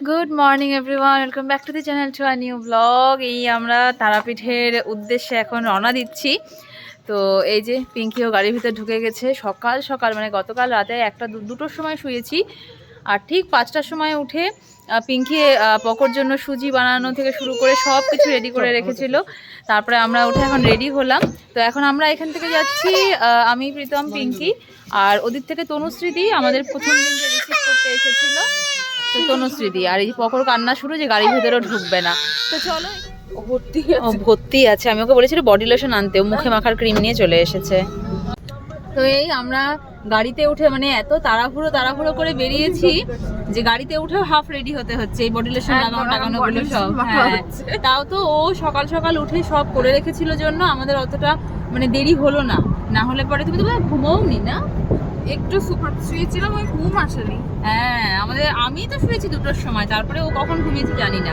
Good morning everyone, welcome back to the channel to a new blog. এই আমরা তারাপীঠের উদ্দেশ্যে এখন রওনা দিচ্ছি। তো এই যে পিঙ্কিও গাড়ির ভিতরে ঢুকে গেছে। সকাল সকাল মানে গতকাল রাতে দুটোর সময় শুয়েছি, আর ঠিক 5টার সময় উঠে পিঙ্কি পকোর জন্য সুজি বানানো থেকে শুরু করে সব কিছু রেডি করে রেখেছিল। তারপরে আমরা উঠে এখন রেডি হলাম। তো এখন আমরা এখান থেকে যাচ্ছি, আমি, প্রীতম, পিঙ্কি আর ওদিক থেকে তনুশ্রীদি আমাদের প্রথম দিন যে রিসিভ করতে এসেছিলো, তো তনুশ্রীদি। আর এই পকর কান্না শুরু যে গাড়ির ভেতরেও ঢুকবে না। তো চলো, ভর্তি আছে। আমি ওকে বলেছি বডি লোশন আনতে, মুখে মাখার ক্রিম নিয়ে চলে এসেছে। তো এই আমরা গাড়িতে উঠে মানে এত তাড়াহুড়ো করে বেরিয়েছি যে গাড়িতে উঠেও হাফ রেডি হতে হচ্ছে এই বডি লোশন লাগানো গুলো সব। হ্যাঁ, তাও তো ও সকাল সকাল উঠে সব করে রেখেছিল জন্য আমাদের অতটা মানে দেরি হলো না। না হলে পরে তুমি তো ঘুমোওনি না? একটু শুয়েছিলাম, ওই ঘুম আসেনি। হ্যাঁ, আমি তো শুয়েছি 2টোর সময়, তারপরে ও কখন ঘুমিয়েছে জানি না।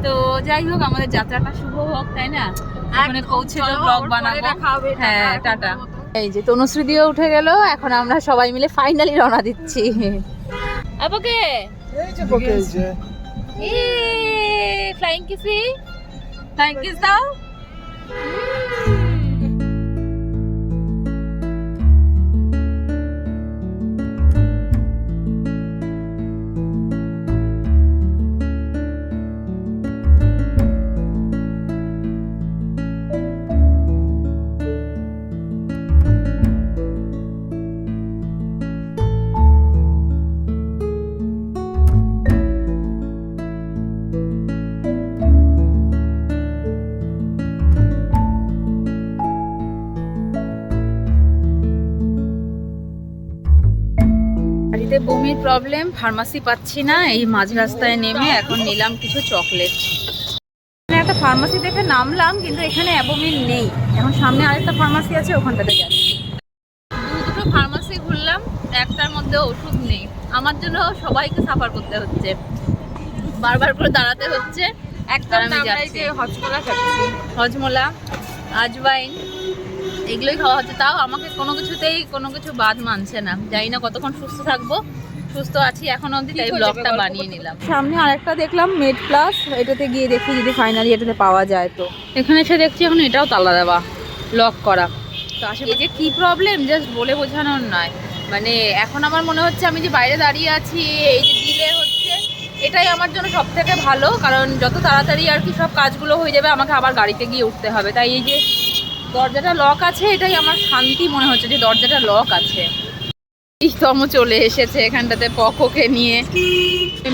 তো যাই হোক, আমাদের যাত্রাটা শুভ হোক, তাই না? ওখানে পৌঁছে তো ব্লগ বানাবো। হ্যাঁ, টাটা। এই যে তনুশ্রীদিও উঠে গেল, এখন আমরা সবাই মিলে ফাইনালি রওনা দিচ্ছি। আপকে ফ্লাইং কিস দাও। বমির প্রবলেম, ফার্মাসি পাচ্ছি না। এই মাঝ রাস্তায় নেমে এখন নিলাম কিছু চকলেট। একটা ফার্মাসি দেখে নামলাম, কিন্তু এখানে অ্যাবোমিল নেই। এখন সামনে আরেকটা ফার্মাসি আছে, ওখানটাতে যাচ্ছি। দুটো ফার্মাসি ঘুরলাম, একটার মধ্যে ওষুধ নেই। আমার জন্য সবাইকে সাফার করতে হচ্ছে, বারবার করে দাঁড়াতে হচ্ছে। হজমোলা, আজওয়াইন এগুলোই খাওয়া হচ্ছে। তাও আমাকে কোনো কিছু বাদ মানছে না। জানি না কতক্ষণ সুস্থ থাকবো। সুস্থ আছি এখন অবধি, তাই ব্লগটা বানিয়ে নিলাম। সামনে আরেকটা দেখলাম মেড প্লাস, এটাতে গিয়ে দেখি যদি ফাইনালি এটাতে পাওয়া যায়। তো এখানে এসে দেখছি এখন এটাও তালা দেওয়া, লক করা। তো আসলে যে কি প্রবলেম জাস্ট বলে বোঝানোর নয়। মানে এখন আমার মনে হচ্ছে আমি যে বাইরে দাঁড়িয়ে আছি, এই যে ডিলে হচ্ছে, এটাই আমার জন্য সব থেকে ভালো। কারণ যত তাড়াতাড়ি আর কি সব কাজগুলো হয়ে যাবে, আমাকে আবার গাড়িতে গিয়ে উঠতে হবে। তাই এই যে দরজাটা লক আছে, এটাই আমার শান্তি মনে হচ্ছে যে দরজাটা লক আছে। প্রীতম চলে এসেছে এখানটাতে পকোকে নিয়ে।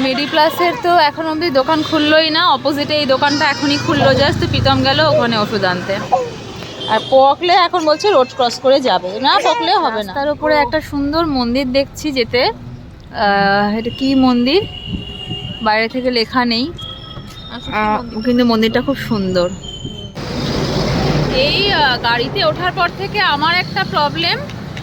মেডি প্লাসের তো এখন অবধি দোকান খুললোই না। অপোজিটে এই দোকানটা এখনই খুললো জাস্ট। প্রীতম গেল ওখানে ওষুধ আনতে। আর পকলে এখন বলছে রোড ক্রস করে যাবে না, পকলে হবে না। তার উপরে একটা সুন্দর মন্দির দেখছি যেতে। এটা কি মন্দির বাইরে থেকে লেখা নেই, কিন্তু মন্দিরটা খুব সুন্দর। এই গাড়িতে ওঠার পর থেকে আমার একটা প্রবলেম,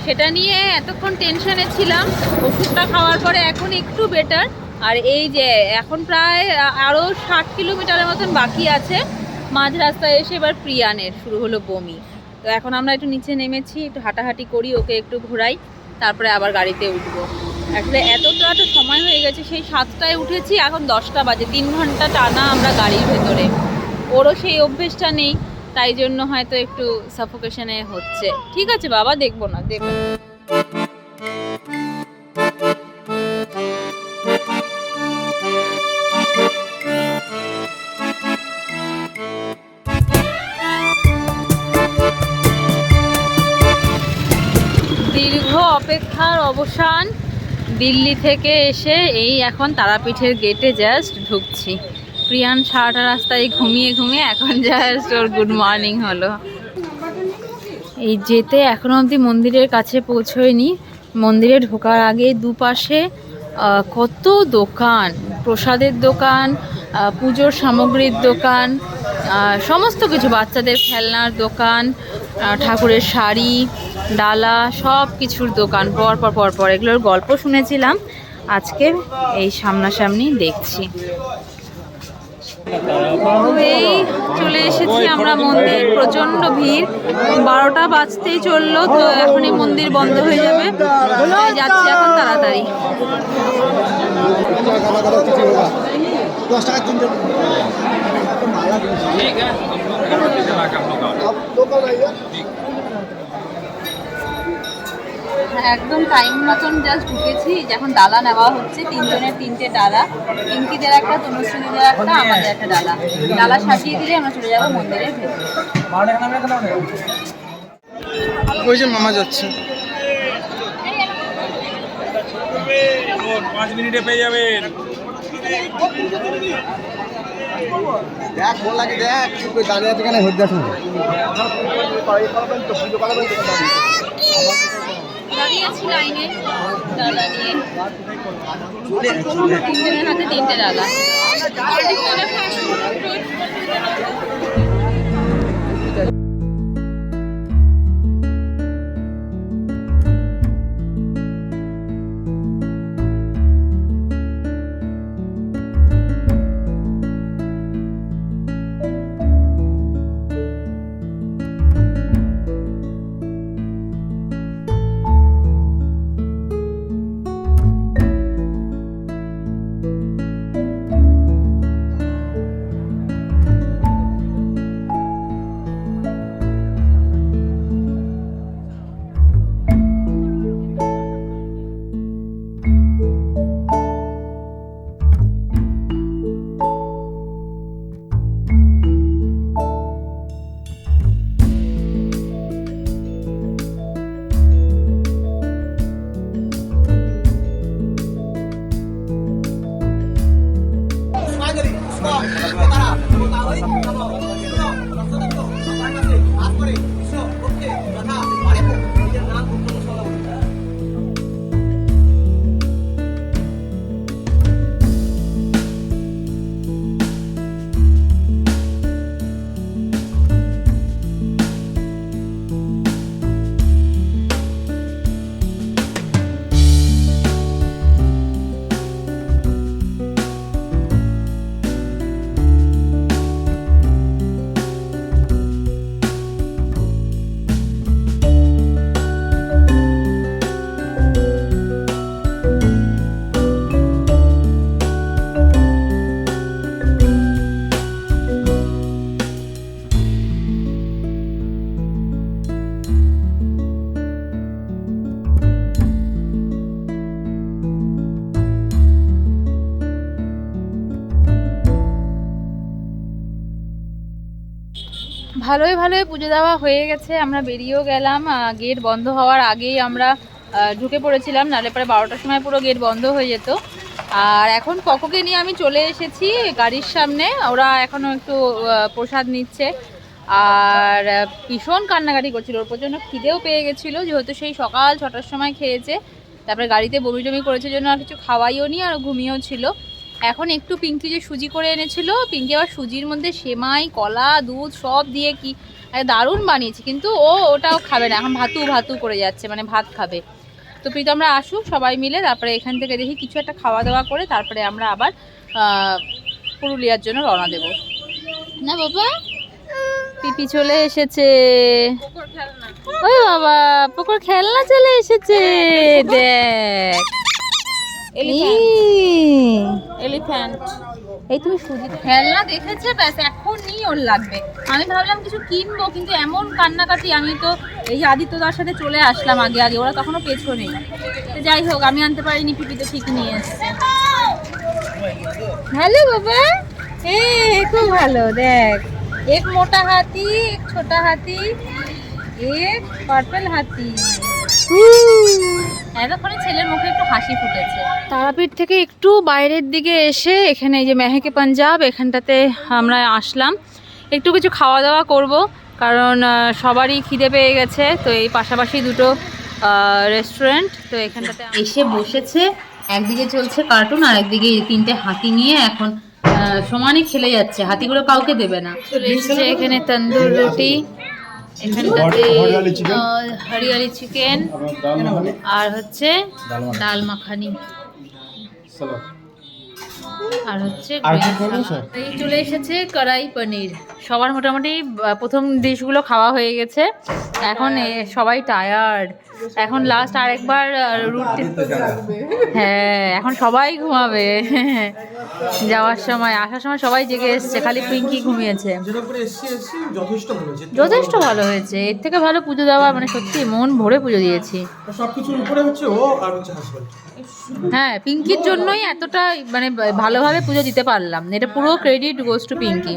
সেটা নিয়ে এতক্ষণ টেনশনে ছিলাম। ওষুধটা খাওয়ার পরে এখন একটু বেটার। আর এই যে এখন প্রায় আরও 60 কিলোমিটারের মতন বাকি আছে। মাঝ রাস্তায় এসে এবার প্রিয়ানের শুরু হলো বমি। তো এখন আমরা একটু নিচে নেমেছি, একটু হাঁটাহাঁটি করি, ওকে একটু ঘোরাই, তারপরে আবার গাড়িতে উঠবো। আসলে এতটা সময় হয়ে গেছে, সেই 7টায় উঠেছি, এখন 10টা বাজে। 3 ঘন্টা টানা আমরা গাড়ির ভেতরে। ওরও সেই অভ্যেসটা নেই, তাই জন্য হয়তো একটু সাফোকেশনে হচ্ছে। ঠিক আছে বাবা, দেখবো না, দেখবো। দীর্ঘ অপেক্ষার অবসান। দিল্লি থেকে এসে এই এখন তারাপীঠের গেটে জাস্ট ঢুকছি। প্রিয়ান সারাটা রাস্তায় ঘুমিয়ে এখন জাস্ট ওর গুড মর্নিং হলো। এই যেতে এখনো অবধি মন্দিরের কাছে পৌঁছয়নি। মন্দিরে ঢোকার আগে দুপাশে কত দোকান, প্রসাদের দোকান, পুজোর সামগ্রীর দোকান, সমস্ত কিছু, বাচ্চাদের খেলনার দোকান, ঠাকুরের শাড়ি, ডালা, সব কিছুর দোকান পর। এগুলোর গল্প শুনেছিলাম, আজকে এই সামনাসামনি দেখছি। এই চলে এসেছি আমরা মন্দির, প্রচন্ড ভিড়। 12টা বাজতেই চললো, তো এখনই মন্দির বন্ধ হয়ে যাবে। যাচ্ছি এখন তাড়াতাড়ি। 10 টাকা তিনটে ठीक है हम लोग चला के हम लोग आ रहे हैं। লোকাল আইয়া একদম টাইম মতন জাস্ট ঢুকেছি। যখন ডালা নেওয়া হচ্ছে, তিনজনের তিনটে ডালা, পিঙ্কিদের একটা, তনুশ্রীদের একটা, আমাদের একটা ডালা। ডালা সাজিয়ে দিলে আমরা চলে যাবো মন্দিরের ভেতরে। ওই যে মামা যাচ্ছে 5 মিনিটে পেয়ে যাবেন। দেখ বল লাগে দেখ তুই দাঁড়িয়ে আছে কেন হইতে আসুন দাঁড়িয়ে আছি লাইনে ডালা নিয়ে, তিনজনের হাতে তিনটে ডালা। ভালোই ভালোই পুজো দেওয়া হয়ে গেছে, আমরা বেরিয়েও গেলাম। গেট বন্ধ হওয়ার আগেই আমরা ঢুকে পড়েছিলাম, নাহলে পরে 12টার সময় পুরো গেট বন্ধ হয়ে যেত। আর এখন পকোকে নিয়ে আমি চলে এসেছি গাড়ির সামনে, ওরা এখনও একটু প্রসাদ নিচ্ছে। আর ভীষণ কান্নাকাটি করছিল, ওর প্রচণ্ড খিদেও পেয়ে গেছিলো, যেহেতু সেই সকাল 6টার সময় খেয়েছে। তারপরে গাড়িতে বমি টমি করেছে জন্য আর কিছু খাওয়াইও নি, আর ঘুমিয়েও ছিল। এখন একটু পিঙ্কি যে সুজি করে এনেছিল, পিঙ্কি আবার সুজির মধ্যে সেমাই, কলা, দুধ সব দিয়ে কি দারুণ বানিয়েছি, কিন্তু ওটাও খাবে না, এখন ভাতু ভাতু করে যাচ্ছে, মানে ভাত খাবে। তো প্রীতমরা আসুক সবাই মিলে, তারপরে এখান থেকে দেখি কিছু একটা খাওয়া দাওয়া করে তারপরে আমরা আবার পুরুলিয়ার জন্য রওনা দেব। না বাবা, পিপি চলে এসেছে। ওই বাবা, পুকুর খেলনা চলে এসেছে, দেখ এলিফ্যান্ট। এই তুমি সুজি খেলনা দেখেছে, ব্যাস এখনই ওর লাগবে। আমি ভাবলাম কিছু কিনবো, কিন্তু এমন কান্নাকাটি, আমি তো এই আদিত্যদার সাথে চলে আসলাম আগে আগে, ওরা তখনও পেছনে। তো যাই হোক, আমি আনতে পারিনি, পিপি তো ঠিক নিয়ে এসছে। হ্যালো বাবা, খুব ভালো। দেখ, এক মোটা হাতি, এক ছোটা হাতি, এক পার্পল হাতি। এতক্ষণে ছেলের মুখে একটু হাসি ফুটেছে। তারাপীঠ থেকে একটু বাইরের দিকে এসে এখানে এই যে মেহেকে পাঞ্জাব, এখানটাতে আমরা আসলাম। একটু কিছু খাওয়া দাওয়া করব, কারণ সবারই খিদে পেয়ে গেছে। তো এই পাশাপাশি দুটো রেস্টুরেন্ট, তো এখানটাতে এসে বসেছে। একদিকে চলছে কার্টুন, আর একদিকে তিনটে হাতি নিয়ে এখন সমানে খেলে যাচ্ছে। হাতিগুলো কাউকে দেবে না। চলে এসছে এখানে তন্দুর রুটি, এখানটাতে হরিয়ালি চিকেন, আর হচ্ছে ডাল মাখানি, আর হচ্ছে এই চলে এসেছে কড়াই পনির। সবার মোটামুটি প্রথম ডিশগুলো খাওয়া হয়ে গেছে। এখন সবাই টায়ার্ড। এখন লাস্ট আরেকবার রুটি। হ্যাঁ, এখন সবাই ঘুমাবে। যাওয়ার সময় আসার সময় সবাই জেগে এসছে, খালি পিঙ্কি ঘুমিয়েছে। যথেষ্ট ভালো হয়েছে, এর থেকে ভালো পুজো দেওয়া মানে সত্যি মন ভরে পুজো দিয়েছি। সবকিছুর উপরে হচ্ছে ও আর হচ্ছে হাসবেন্ড। হ্যাঁ, পিঙ্কির জন্যই এতটা মানে ভালোভাবে পুজো দিতে পারলাম। এটা পুরো ক্রেডিট গোস টু পিঙ্কি।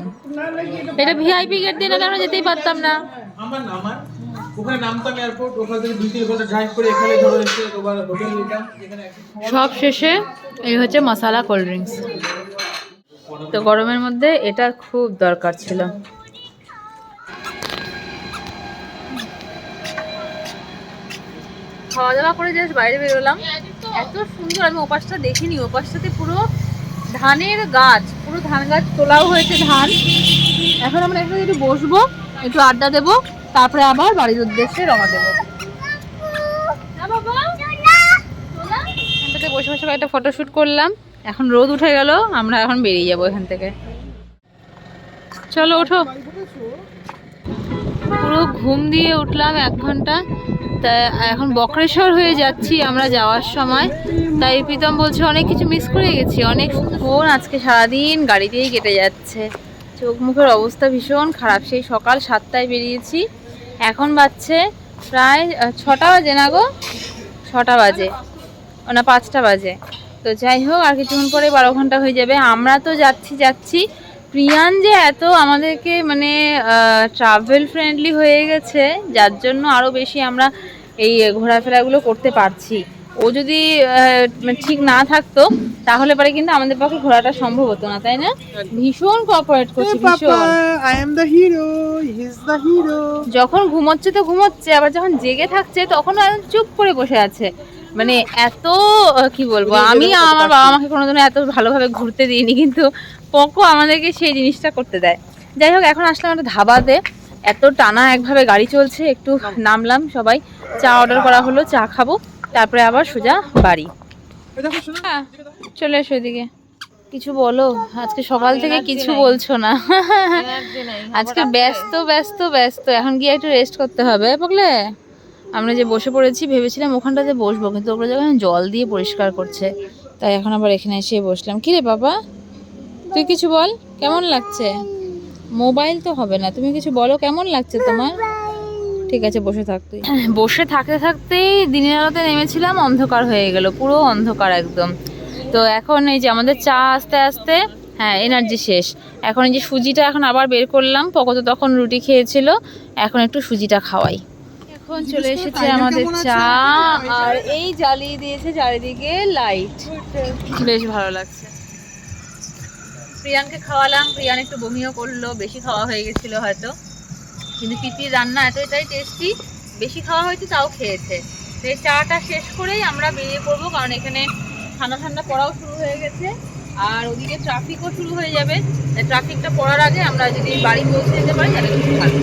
এটা ভিআইপি গেট দিয়ে নাহলে আমরা যেতেই পারতাম না। আমার ওখানে নামতাম এয়ারপোর্ট, ওখান থেকে 2-3 ঘন্টা ড্রাইভ করে এখানে ধরো এসে তোমার হোটেল নিতাম। সব শেষে এই হচ্ছে মশলা কোল্ড ড্রিঙ্কস। তো গরমের মধ্যে এটা খুব দরকার ছিল। খাওয়া দাওয়া করে জাস্ট বাইরে বেরোলাম, এত সুন্দর। আমি ওপাশটা দেখিনি, ওপাশটাতে পুরো ধানের গাছ, পুরো ধান গাছ তোলাও হয়েছে ধান। এখন আমরা একটু বসবো, একটু আড্ডা দেবো, তারপরে আবার বাড়ির উদ্দেশ্যে রওনা দেবো। এখান থেকে বসে বসে একটা ফটোশ্যুট করলাম। এখন রোদ উঠে গেল, আমরা এখন বেরিয়ে যাবো এখান থেকে। চলো ওঠো। পুরো ঘুম দিয়ে উঠলাম 1 ঘন্টা। তা এখন বক্রেশ্বর হয়ে যাচ্ছি আমরা যাওয়ার সময়। তাই প্রীতম বলছে অনেক কিছু মিস করে গেছি, অনেকক্ষণ আজকে সারাদিন গাড়িতেই কেটে যাচ্ছে। চোখ মুখের অবস্থা ভীষণ খারাপ। সেই সকাল 7টায় বেরিয়েছি, এখন বাজছে প্রায় 6টা বাজে না গো, 6টা বাজে না 5টা বাজে। তো যাই হোক, আর কিছুক্ষণ পরে 12 ঘন্টা হয়ে যাবে। আমরা তো যাচ্ছি। প্রিয়ান যে এত আমাদেরকে মানে ট্রাভেল ফ্রেন্ডলি হয়ে গেছে, যার জন্য আরও বেশি আমরা এই ঘোরাফেরাগুলো করতে পারছি। ও যদি ঠিক না থাকতো তাহলে পরে কিন্তু আমাদের পক্ষে ঘোরাটা সম্ভব হতো না, তাই না? ভীষণ কোঅপারেট করছে, ভীষণ। I am the hero, he is the hero. যখন ঘুমোচ্ছে তো ঘুমোচ্ছে, আবার যখন জেগে থাকছে তখন চুপ করে বসে আছে। মানে এত কি বলবো, আমি আমার বাবা মাকে কোনোদিনও এত ভালোভাবে ঘুরতে দিইনি, কিন্তু পকো আমাদেরকে সেই জিনিসটা করতে দেয়। যাই হোক, এখন আসলাম একটা ধাবাতে। এত টানা একভাবে গাড়ি চলছে, একটু নামলাম, সবাই চা অর্ডার করা হলো, চা খাবো, তারপরে আবার সোজা বাড়ি। চলে এসো এদিকে, কিছু বলো। আজকে সকাল থেকে কিছু বলছো না। আজকে ব্যস্ত ব্যস্ত ব্যস্ত। এখন গিয়ে একটু রেস্ট করতে হবে। বুঝলে, আমরা যে বসে পড়েছি, ভেবেছিলাম ওখানটাতে বসবো, কিন্তু ওপরে যখন জল দিয়ে পরিষ্কার করছে, তাই এখন আবার এখানে এসে বসলাম। কি রে বাবা, তুই কিছু বল, কেমন লাগছে? মোবাইল তো হবে না, তুমি কিছু বলো, কেমন লাগছে তোমার? ঠিক আছে, বসে থাক তুই। বসে থাকতে থাকতেই দিনের আলোতে নেমেছিলাম, অন্ধকার হয়ে গেল, পুরো অন্ধকার একদম। তো এখন এই যে আমাদের চা আস্তে আস্তে, হ্যাঁ এনার্জি শেষ। এখন এই যে সুজিটা এখন আবার বের করলাম, পকো তো তখন রুটি খেয়েছিল, এখন একটু সুজিটা খাওয়াই। এখন চলে এসেছে আমাদের চা, আর এই জ্বালিয়ে দিয়েছে চারিদিকে লাইট, বেশ ভালো লাগছে। প্রিয়ানকে খাওয়ালাম, প্রিয়ান একটু বমিও করলো, বেশি খাওয়া হয়ে গেছিলো হয়তো, কিন্তু পিপির রান্না এতটাই টেস্টি, বেশি খাওয়া হয়েছে তাও খেয়েছে। তো এই চাটা শেষ করেই আমরা বেরিয়ে পড়বো, কারণ এখানে ঠান্ডা ঠান্ডা পড়াও শুরু হয়ে গেছে, আর ওদিকে ট্রাফিকও শুরু হয়ে যাবে। ট্রাফিকটা পড়ার আগে আমরা যদি বাড়ি পৌঁছে যেতে পারি তাহলে খুব ভালো।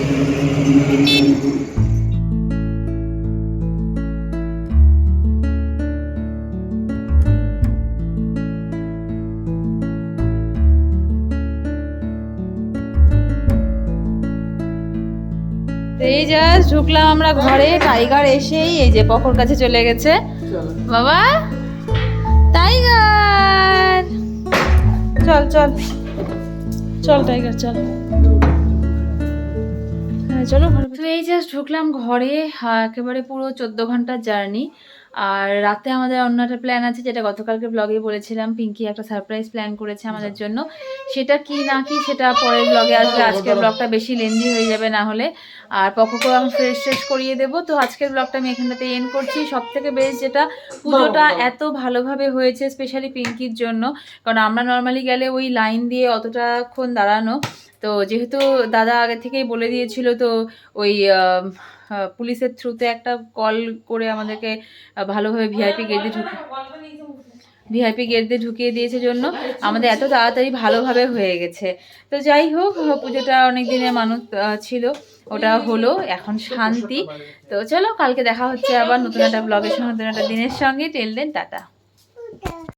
এই জাস্ট ঢুকলাম আমরা ঘরে, টাইগার এসেই এই যে পকোর কাছে চলে গেছে। বাবা টাইগার, চল চল চল টাইগার চল। হ্যাঁ চলো ঘরে। তো এই জাস্ট ঢুকলাম ঘরে, একেবারে পুরো 14 ঘন্টার জার্নি। আর রাতে আমাদের অন্য একটা প্ল্যান আছে, যেটা গতকালকে ব্লগে বলেছিলাম। পিঙ্কি একটা সারপ্রাইজ প্ল্যান করেছে আমাদের জন্য, সেটা কি না কি সেটা পরের ব্লগে আসবে। আজকের ব্লগটা বেশি লেন্দি হয়ে যাবে না হলে। আর পকোকেও আমি ফ্রেশ করিয়ে দেবো। তো আজকের ব্লগটা আমি এখানটাতে এন্ড করছি। সব থেকে বেশ যেটা, পুজোটা এত ভালোভাবে হয়েছে স্পেশালি পিঙ্কির জন্য, কারণ আমরা নর্মালি গেলে ওই লাইন দিয়ে অতটাক্ষণ দাঁড়ানো, তো যেহেতু দাদা আগে থেকেই বলে দিয়েছিল, তো ওই পুলিশের থ্রুতে একটা কল করে আমাদেরকে ভালোভাবে ভিআইপি গেট দিয়ে ঢুকিয়ে দিয়েছে, জন্য আমাদের এত তাড়াতাড়ি ভালোভাবে হয়ে গেছে। তো যাই হোক, পুজোটা অনেক দিনের মানুষ ছিল, ওটা হলো, এখন শান্তি। তো চলো, কালকে দেখা হচ্ছে আবার নতুন একটা ব্লগের সঙ্গে, নতুন একটা দিনের সঙ্গে। Till then tata.